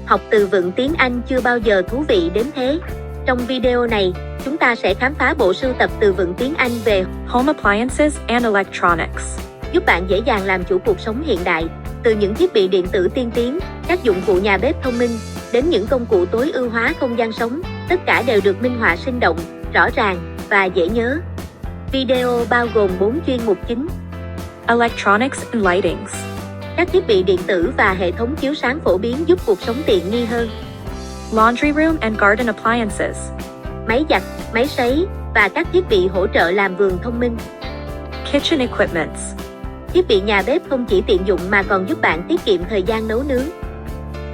Học từ vựng tiếng Anh chưa bao giờ thú vị đến thế. Trong video này, chúng ta sẽ khám phá bộ sưu tập từ vựng tiếng Anh về Home Appliances and Electronics, giúp bạn dễ dàng làm chủ cuộc sống hiện đại. Từ những thiết bị điện tử tiên tiến, các dụng cụ nhà bếp thông minh, đến những công cụ tối ưu hóa không gian sống, tất cả đều được minh họa sinh động, rõ ràng và dễ nhớ. Video bao gồm 4 chuyên mục chính: Electronics and Lightings, các thiết bị điện tử và hệ thống chiếu sáng phổ biến giúp cuộc sống tiện nghi hơn; Laundry Room and Garden Appliances, máy giặt, máy sấy và các thiết bị hỗ trợ làm vườn thông minh; Kitchen Equipments, thiết bị nhà bếp không chỉ tiện dụng mà còn giúp bạn tiết kiệm thời gian nấu nướng;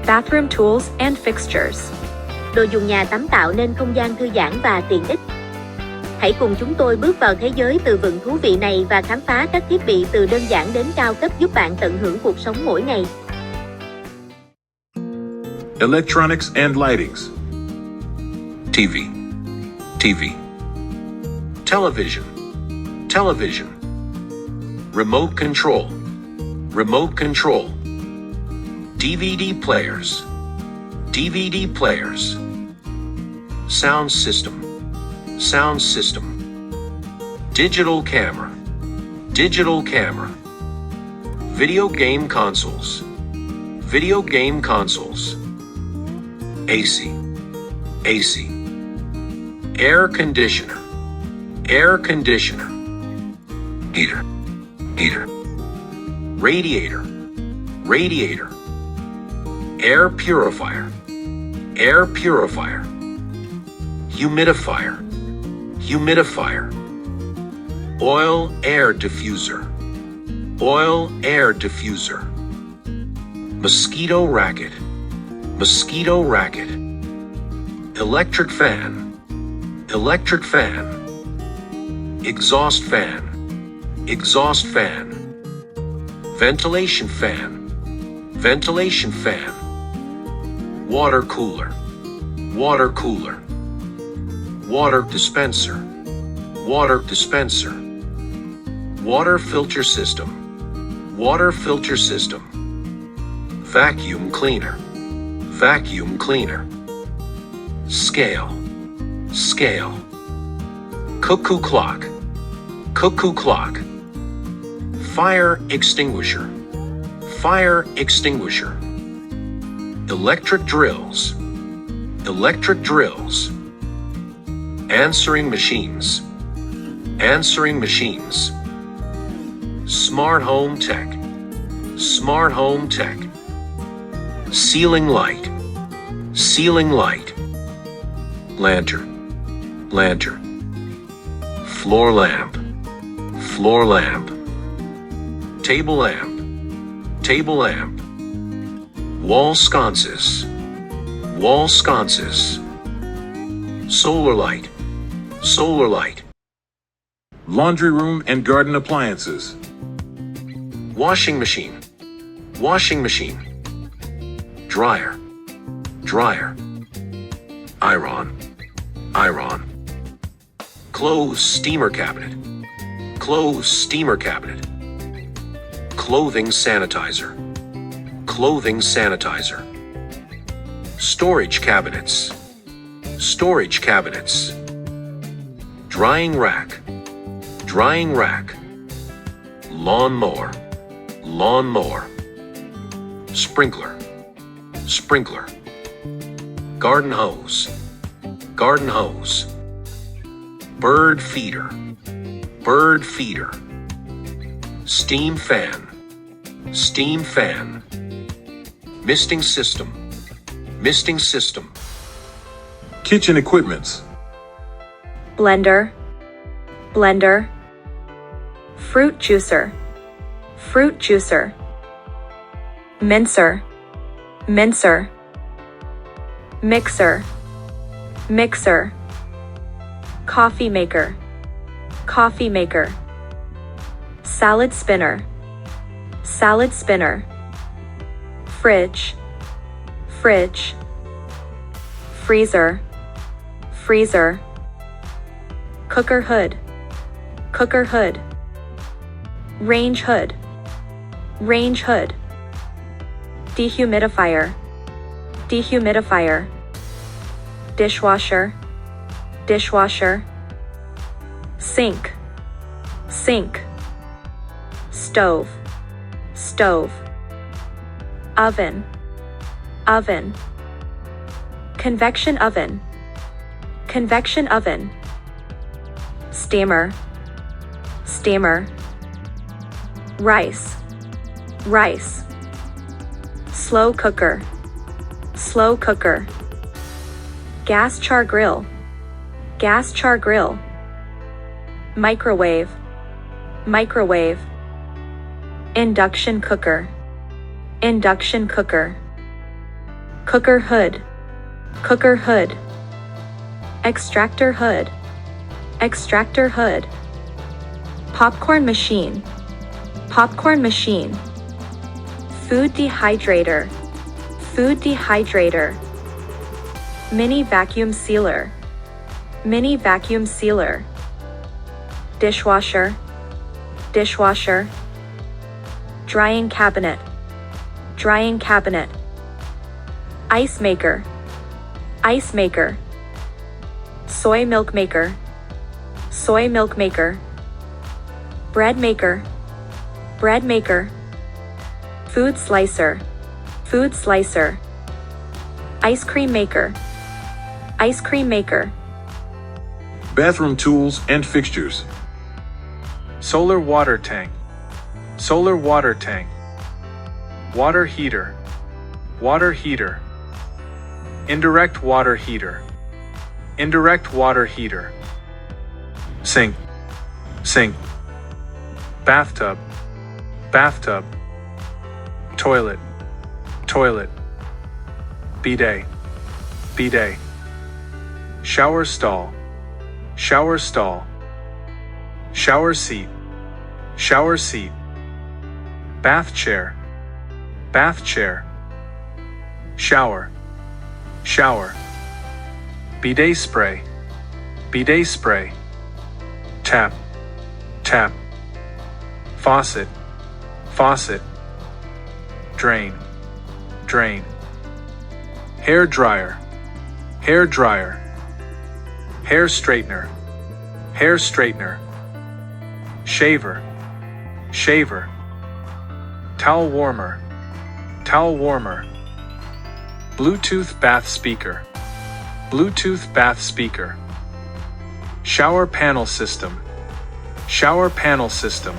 Bathroom Tools and Fixtures, đồ dùng nhà tắm tạo nên không gian thư giãn và tiện ích. Hãy cùng chúng tôi bước vào thế giới từ vựng thú vị này và khám phá các thiết bị từ đơn giản đến cao cấp giúp bạn tận hưởng cuộc sống mỗi ngày. Electronics and lightings. TV, TV. Television, television. Remote control, remote control. DVD players, DVD players. Sound system, sound system. Digital camera, digital camera. Video game consoles, video game consoles. AC, AC. Air conditioner, air conditioner. Heater, heater. Radiator, radiator. Air purifier, air purifier. Humidifier, humidifier. Oil air diffuser, oil air diffuser. Mosquito racket, mosquito racket. Electric fan, electric fan. Exhaust fan, exhaust fan. Ventilation fan, ventilation fan. Water cooler, water cooler. Water dispenser, water dispenser. Water filter system, water filter system. Vacuum cleaner, vacuum cleaner. Scale, scale. Cuckoo clock, cuckoo clock. Fire extinguisher, fire extinguisher. Electric drills, electric drills. Answering machines, answering machines. Smart home tech, smart home tech. Ceiling light, ceiling light. Lantern, lantern. Floor lamp, floor lamp. Table lamp, table lamp. Wall sconces, wall sconces. Solar light, solar light. Laundry room and garden appliances. Washing machine, washing machine. Dryer, dryer. Iron, iron. Clothes steamer cabinet, clothes steamer cabinet. Clothing sanitizer, clothing sanitizer. Storage cabinets, storage cabinets. Drying rack, drying rack. Lawnmower, lawnmower. Sprinkler, sprinkler. Garden hose, garden hose. Bird feeder, bird feeder. Steam fan, steam fan. Misting system, misting system. Kitchen equipments. Blender, blender. Fruit juicer, fruit juicer. Mincer, mincer. Mixer, mixer. Coffee maker, coffee maker. Salad spinner, salad spinner. Fridge, fridge. Freezer, freezer. Cooker hood, cooker hood. Range hood, range hood. Dehumidifier, dehumidifier, dishwasher, dishwasher, sink, sink, stove, stove, oven, oven, convection oven, convection oven, steamer, steamer, rice, rice, slow cooker, slow cooker, gas char grill, gas char grill, microwave, microwave, induction cooker, induction cooker, cooker hood, cooker hood, extractor hood, extractor hood, popcorn machine, popcorn machine, food dehydrator, food dehydrator, mini vacuum sealer, mini vacuum sealer, dishwasher, dishwasher, drying cabinet, drying cabinet, ice maker, ice maker, soy milk maker, soy milk maker, bread maker, bread maker, food slicer, food slicer, ice cream maker, ice cream maker, Bathroom tools and fixtures. Solar water tank, solar water tank, water heater, water heater, indirect water heater, indirect water heater, sink, sink, bathtub, bathtub, toilet, toilet, bidet, bidet, shower stall, shower stall, shower seat, shower seat, bath chair, bath chair, shower, shower, bidet spray, bidet spray, tap, tap, faucet, faucet, drain, drain, hair dryer, hair dryer, hair straightener, hair straightener, shaver, shaver, towel warmer, towel warmer, Bluetooth bath speaker, Bluetooth bath speaker, shower panel system, shower panel system,